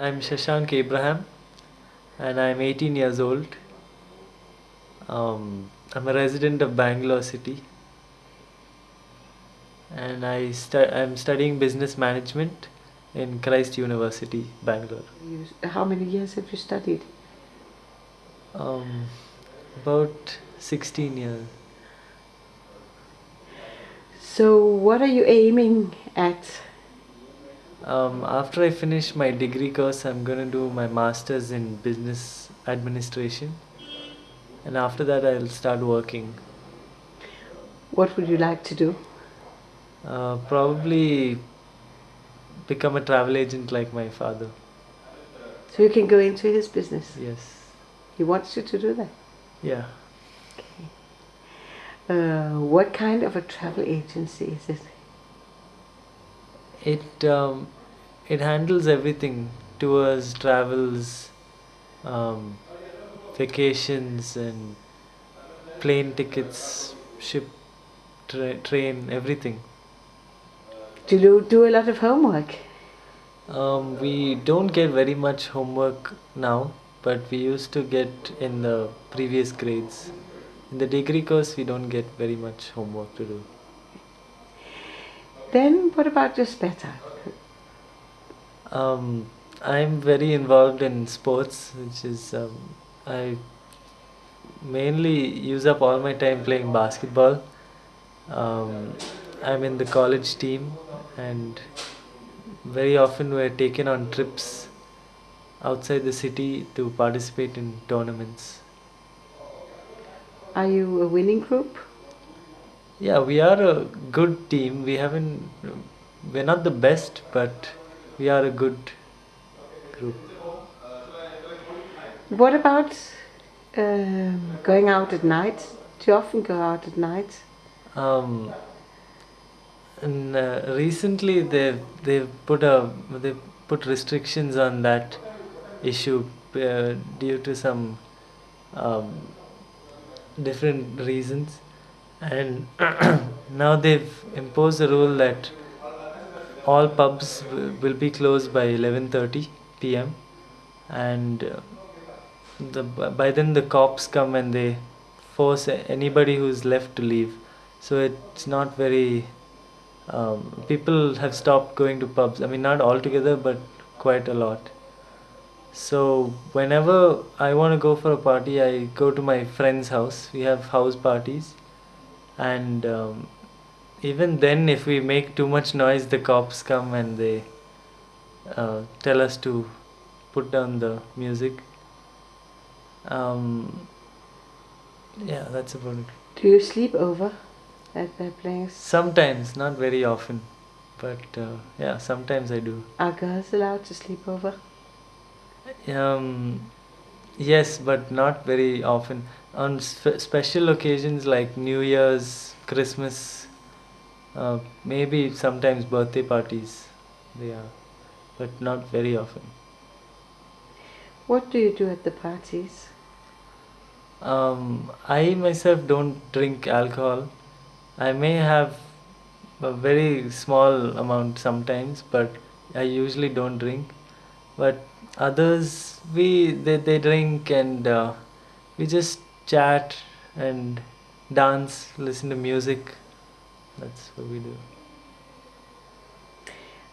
I'm Shashank Abraham and I'm 18 years old. I'm a resident of Bangalore city and I'm studying business management in Christ University, Bangalore. How many years have you studied? Um, about 16 years. So, what are you aiming at? After I finish my degree course, I'm going to do my master's in business administration and after that, I'll start working. What would you like to do? Probably become a travel agent like my father. So you can go into his business. Yes. He wants you to do that. Yeah. Okay. What kind of a travel agency is it? It handles everything: tours, travels, um, vacations, and plane tickets, ship, train, everything. Do you do a lot of homework? We don't get very much homework now, but we used to get in the previous grades. In the degree course, we don't get very much homework to do. Then what about your spare time? I'm very involved in sports, which is I mainly use up all my time playing basketball. Um, I'm in the college team, and very often we're taken on trips outside the city to participate in tournaments. Are you a winning group? Yeah, we are a good team. We're not the best, but we are a good group. What about going out at night? Do you often go out at night? Um, and recently they've put restrictions on that issue due to some um, different reasons, and now they've imposed a rule that all pubs will be closed by 11:30 p.m. and by then the cops come and they force anybody who's left to leave. So it's not very people have stopped going to pubs. I mean, not altogether, but quite a lot. So whenever I want to go for a party, I go to my friend's house. We have house parties, and even then, if we make too much noise, the cops come and they tell us to put down the music. Um, yeah, that's about it. Do you sleep over at their place? Sometimes, not very often, but yeah, sometimes I do. Are girls allowed to sleep over? Um, yes, but not very often. On special occasions like New Year's, Christmas, maybe sometimes birthday parties, they are, but not very often. What do you do at the parties? I myself don't drink alcohol. I may have a very small amount sometimes, but I usually don't drink. But others, they drink and we just chat and dance, listen to music. That's what we do.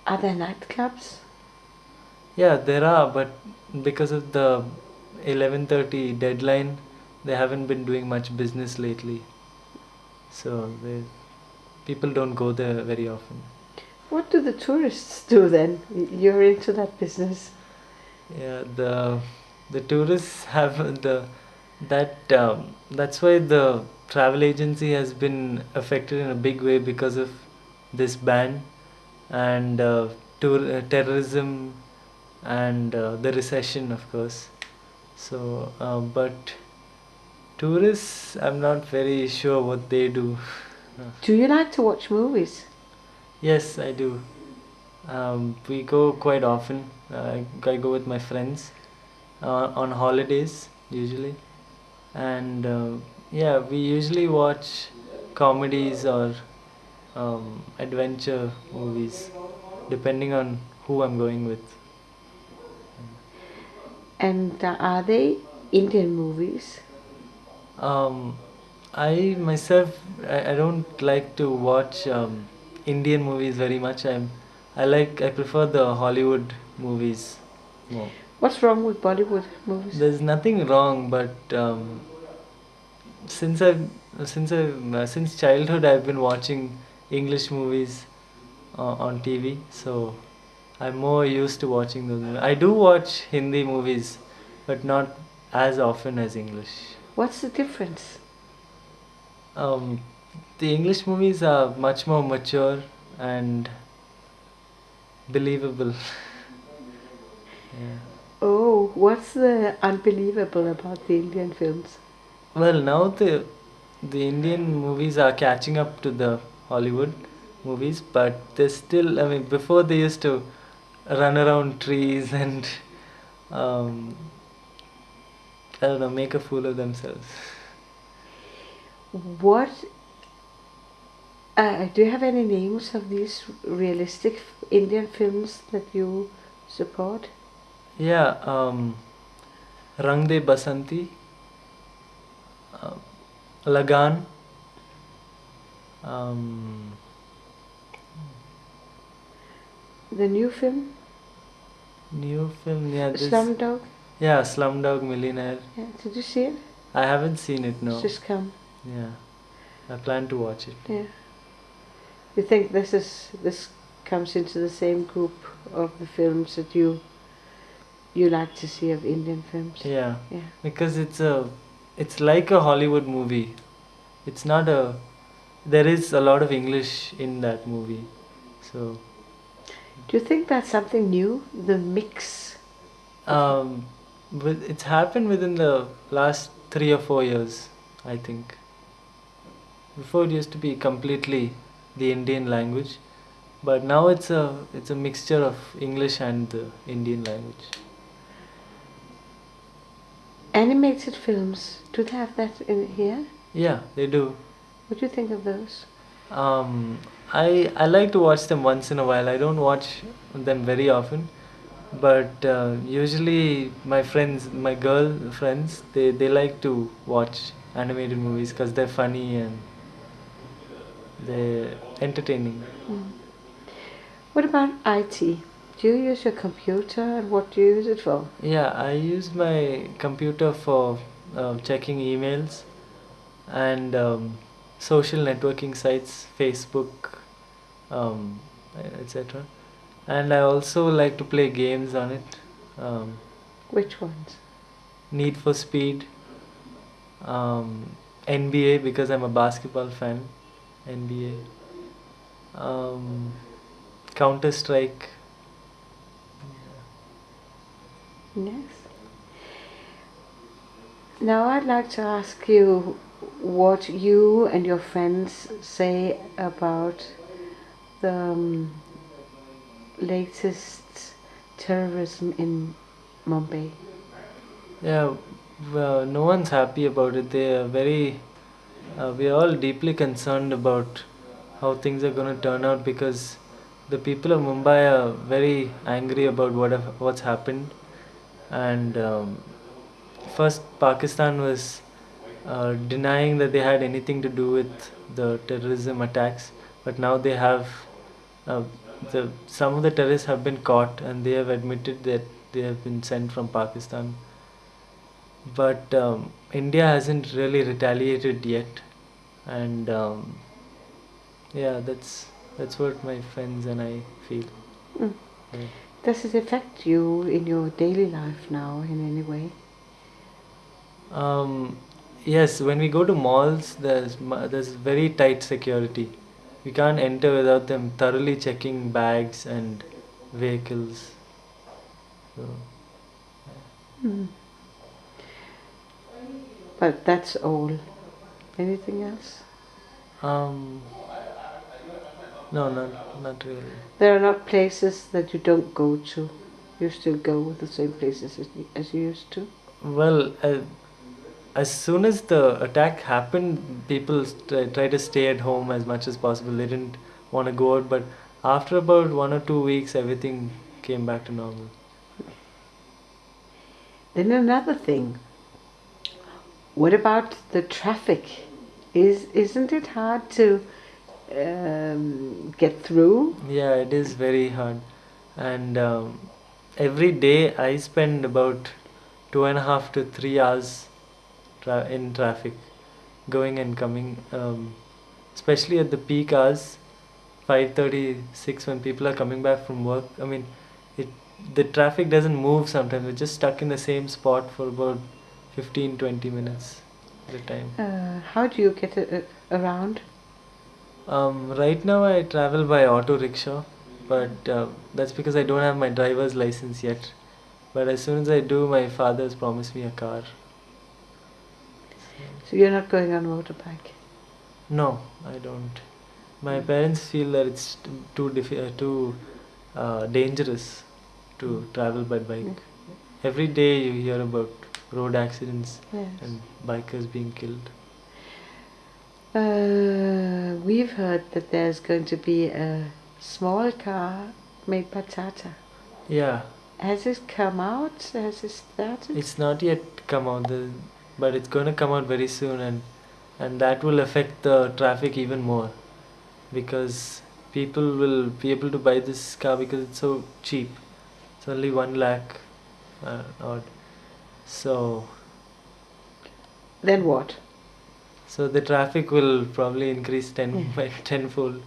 Are there nightclubs? Yeah, there are, but because of the 11:30 deadline, they haven't been doing much business lately. So people don't go there very often. What do the tourists do then? You're into that business. Yeah, the tourists have that's why the travel agency has been affected in a big way because of this ban and terrorism and the recession, of course. So, but tourists, I'm not very sure what they do. Do you like to watch movies? Yes, I do. We go quite often. I go with my friends on holidays usually, and yeah, we usually watch comedies or adventure movies, depending on who I'm going with. And are they Indian movies? Um, I myself, I don't like to watch Indian movies very much. I prefer the Hollywood movies more. What's wrong with Bollywood movies? There's nothing wrong, but since since childhood I've been watching English movies on TV, so I'm more used to watching those. I do watch Hindi movies, but not as often as English. What's the difference? Um, the English movies are much more mature and believable. Yeah. Oh, what's the unbelievable about the Indian films? Well, now the Indian movies are catching up to the Hollywood movies, but they still. I mean, before they used to run around trees and um, I don't know, make a fool of themselves. What do you have any names of these realistic Indian films that you support? Yeah, Rang De Basanti, uh, Lagan, um, The new film, new film. Yeah, this. Slumdog. Yeah, Slumdog Millionaire. Yeah, did you see it? I haven't seen it. It's No. just come. Yeah, I plan to watch it. Yeah. You think this comes into the same group of the films that you like to see of Indian films? Yeah, Yeah. because it's like a Hollywood movie. It's not a. There is a lot of English in that movie, so. Do you think that's something new? The mix? It's happened within the last 3 or 4 years, I think. Before it used to be completely the Indian language, but now it's a mixture of English and the Indian language. Animated films, do they have that in here? Yeah, they do. What do you think of those? Um, I like to watch them once in a while. I don't watch them very often, but usually my friends, my girl friends, they like to watch animated movies because they're funny and they're entertaining. Mm. What about IT? Do you use your computer and what do you use it for? Yeah, I use my computer for checking emails and social networking sites, Facebook, um, etc. And I also like to play games on it. Um, Which ones? Need for Speed, NBA because I'm a basketball fan. NBA, Counter Strike. Yes. Now I'd like to ask you what you and your friends say about the latest terrorism in Mumbai. Yeah, well, no one's happy about it. They are very. We are all deeply concerned about how things are going to turn out because the people of Mumbai are very angry about what's happened. And first, Pakistan was denying that they had anything to do with the terrorism attacks, but now they have. Uh, some of the terrorists have been caught and they have admitted that they have been sent from Pakistan. But India hasn't really retaliated yet, and yeah, that's what my friends and I feel. Mm. Yeah. Does it affect you in your daily life now in any way? Yes, when we go to malls, there's very tight security. We can't enter without them thoroughly checking bags and vehicles. So, Mm. But that's all. Anything else? um, no, not really. There are not places that you don't go to. You still go with the same places as you used to. Well, as soon as the attack happened, people try to stay at home as much as possible. They didn't want to go out, but after about 1 or 2 weeks, everything came back to normal. Then another thing. What about the traffic? Isn't it hard to get through? Yeah, it is very hard. And every day I spend about 2.5 to 3 hours in traffic, going and coming. Especially at the peak hours, 5:36 when people are coming back from work. I mean, it the traffic doesn't move sometimes. We're just stuck in the same spot for about 15-20 minutes at a time. How do you get around? Right now I travel by auto rickshaw, but that's because I don't have my driver's license yet. But as soon as I do, my father's promised me a car. So you're not going on motorbike? No, I don't. My parents feel that it's too dangerous to travel by bike. Every day you hear about road accidents Yes. and bikers being killed. We've heard that there's going to be a small car made by Tata. Yeah, Has it come out? Has it started? it's not yet come out, but it's going to come out very soon, and that will affect the traffic even more because people will be able to buy this car because it's so cheap. It's only 1 lakh odd. So, Then what? so the traffic will probably increase Yeah. by tenfold,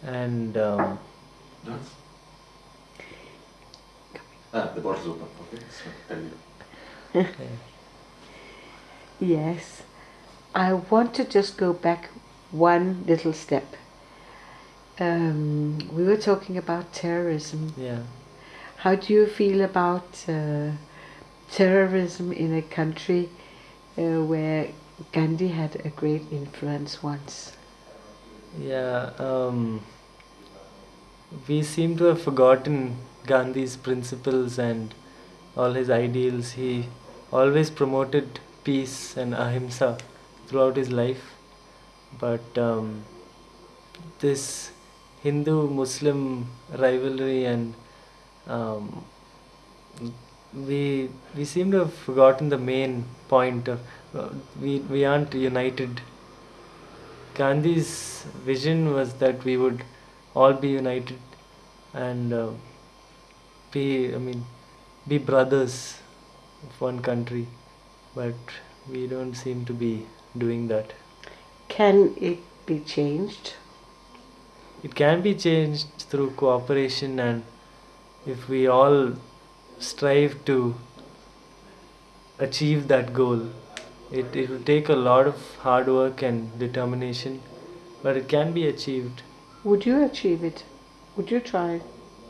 and Nice. The bottle's open. Okay, so tell you. yeah. Yes. I want to just go back one little step. We were talking about terrorism. Yeah. How do you feel about terrorism in a country where Gandhi had a great influence once? Yeah, we seem to have forgotten Gandhi's principles and all his ideals. He always promoted peace and ahimsa throughout his life, but this Hindu-Muslim rivalry and um, we seem to have forgotten the main point of we aren't united. Gandhi's vision was that we would all be united and be, I mean, be brothers of one country, but we don't seem to be doing that. Can it be changed? It can be changed through cooperation, and if we all strive to achieve that goal, it will take a lot of hard work and determination, but it can be achieved. Would you achieve it? Would you try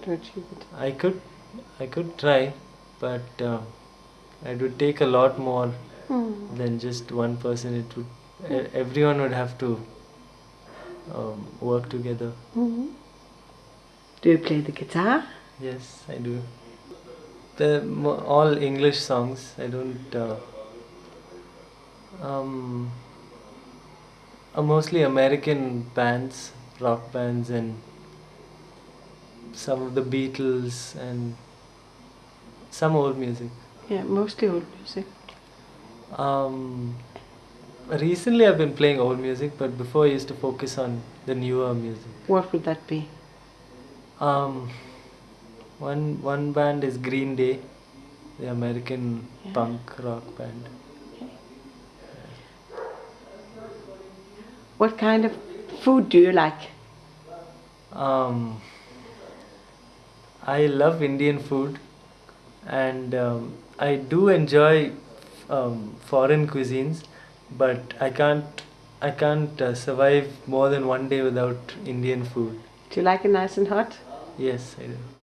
to achieve it? I could try, but it would take a lot more Hmm. than just one person. It would everyone would have to work together. Hmm. Do you play the guitar? Yes, I do. All English songs. I don't. Um, Mostly American bands, rock bands, and some of the Beatles and some old music. Yeah, mostly old music. Um, Recently I've been playing old music, but before I used to focus on the newer music. What would that be? Um, one band is Green Day, the American Yeah. punk rock band. What kind of food do you like? Um, I love Indian food, and I do enjoy foreign cuisines, but I can't survive more than one day without Indian food. Do you like it nice and hot? Yes, I do.